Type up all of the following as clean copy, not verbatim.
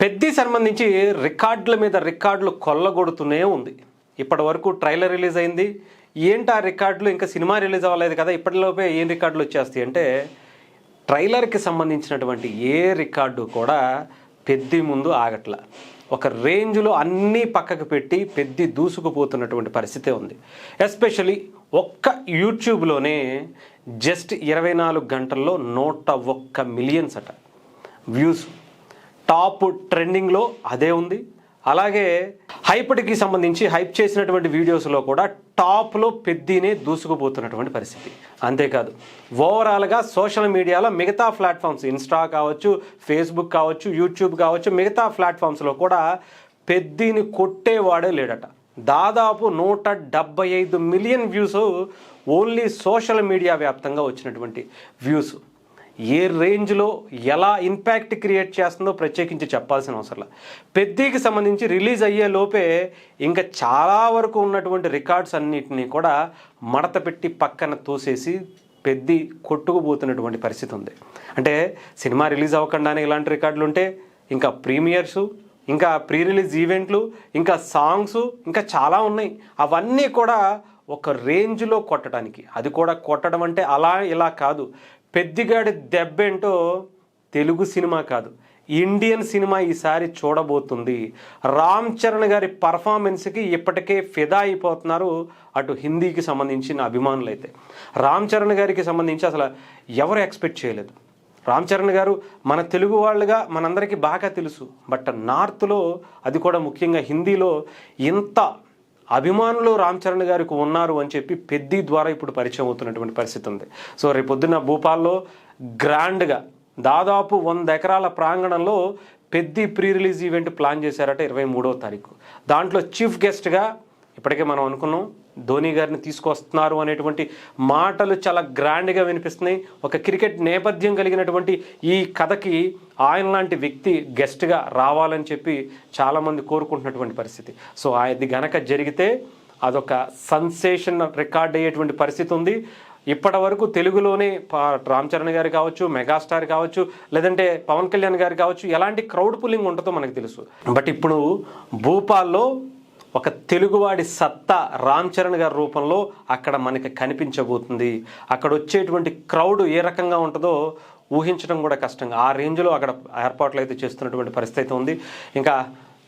పెద్ది సంబంధించి రికార్డుల మీద రికార్డులు కొల్లగొడుతూనే ఉంది. ఇప్పటి వరకు ట్రైలర్ రిలీజ్ అయింది. ఏంటి ఆ రికార్డులు, ఇంకా సినిమా రిలీజ్ అవ్వలేదు కదా, ఇప్పటిలోపే ఏం రికార్డులు వచ్చేస్తాయి అంటే, ట్రైలర్కి సంబంధించినటువంటి ఏ రికార్డు కూడా పెద్ది ముందు ఆగట్ల. ఒక రేంజ్లో అన్నీ పక్కకు పెట్టి పెద్ది దూసుకుపోతున్నటువంటి పరిస్థితే ఉంది. ఎస్పెషలీ ఒక్క యూట్యూబ్లోనే జస్ట్ 24 గంటల్లో 101 మిలియన్స్ అట వ్యూస్. టాప్ ట్రెండింగ్లో అదే ఉంది. అలాగే హైప్డ్కి సంబంధించి హైప్ చేసినటువంటి వీడియోస్లో కూడా టాప్లో పెద్దినే దూసుకుపోతున్నటువంటి పరిస్థితి. అంతేకాదు, ఓవరాల్గా సోషల్ మీడియాలో మిగతా ప్లాట్ఫామ్స్, ఇన్స్టా కావచ్చు, ఫేస్బుక్ కావచ్చు, యూట్యూబ్ కావచ్చు, మిగతా ప్లాట్ఫామ్స్లో కూడా పెద్దిని కొట్టేవాడే లేడట. దాదాపు 175 million views only social media వ్యాప్తంగా వచ్చినటువంటి వ్యూస్. ఏ రేంజ్లో ఎలా ఇంపాక్ట్ క్రియేట్ చేస్తుందో ప్రత్యేకించి చెప్పాల్సిన అవసరం. పెద్దికి సంబంధించి రిలీజ్ అయ్యే లోపే ఇంకా చాలా వరకు ఉన్నటువంటి రికార్డ్స్ అన్నిటినీ కూడా మడత పెట్టి పక్కన తోసేసి పెద్ది కొట్టుకుపోతున్నటువంటి పరిస్థితి ఉంది. అంటే సినిమా రిలీజ్ అవ్వకుండానే ఇలాంటి రికార్డులు ఉంటే ఇంకా ప్రీమియర్సు, ఇంకా ప్రీ రిలీజ్ ఈవెంట్లు, ఇంకా సాంగ్స్, ఇంకా చాలా ఉన్నాయి. అవన్నీ కూడా ఒక రేంజ్లో కొట్టడానికి, అది కూడా కొట్టడం అంటే అలా ఇలా కాదు. పెద్దిగాడి దెబ్బేంటో తెలుగు సినిమా కాదు, ఇండియన్ సినిమా ఈసారి చూడబోతుంది. రామ్ చరణ్ గారి పర్ఫార్మెన్స్కి ఇప్పటికే ఫిదా అయిపోతున్నారు అటు హిందీకి సంబంధించిన అభిమానులు. అయితే రామ్ చరణ్ గారికి సంబంధించి అసలు ఎవరు ఎక్స్పెక్ట్ చేయలేదు. రామ్ చరణ్ గారు మన తెలుగు వాళ్ళుగా మనందరికీ బాగా తెలుసు, బట్ నార్త్లో, అది కూడా ముఖ్యంగా హిందీలో ఇంత అభిమానులు రామ్ చరణ్ గారికి ఉన్నారు అని చెప్పి పెద్ది ద్వారా ఇప్పుడు పరిచయం అవుతున్నటువంటి పరిస్థితి ఉంది. సో రేపొద్దున భూపాల్లో గ్రాండ్గా దాదాపు 100 ఎకరాల ప్రాంగణంలో Peddi pre release event plan చేశారట 23వ తారీఖు. దాంట్లో చీఫ్ గెస్ట్గా ఇప్పటికే మనం అనుకున్నాం ధోని గారిని తీసుకొస్తున్నారు అనేటువంటి మాటలు చాలా గ్రాండ్గా వినిపిస్తున్నాయి. ఒక క్రికెట్ నేపథ్యం కలిగినటువంటి ఈ కథకి ఆయన లాంటి వ్యక్తి గెస్ట్గా రావాలని చెప్పి చాలామంది కోరుకుంటున్నటువంటి పరిస్థితి. సో అది గనక జరిగితే అదొక సెన్సేషన్ రికార్డ్ అయ్యేటువంటి పరిస్థితి ఉంది. ఇప్పటి వరకు తెలుగులోనే రామ్ చరణ్ గారు కావచ్చు, మెగాస్టార్ కావచ్చు, లేదంటే పవన్ కళ్యాణ్ గారు కావచ్చు, ఎలాంటి క్రౌడ్ పుల్లింగ్ ఉంటుందో మనకు తెలుసు. బట్ ఇప్పుడు భూపాల్లో ఒక తెలుగువాడి సత్తా రామ్ చరణ్ గారి రూపంలో అక్కడ మనకి కనిపించబోతుంది. అక్కడ వచ్చేటువంటి క్రౌడ్ ఏ రకంగా ఉంటుందో ఊహించడం కూడా కష్టంగా, ఆ రేంజ్లో అక్కడ ఏర్పాట్లు అయితే చేస్తున్నటువంటి పరిస్థితి ఉంది. ఇంకా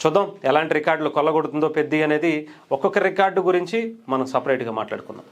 చూద్దాం ఎలాంటి రికార్డులు కొల్లగొడుతుందో పెద్ది అనేది. ఒక్కొక్క రికార్డు గురించి మనం సపరేట్గా మాట్లాడుకుందాం.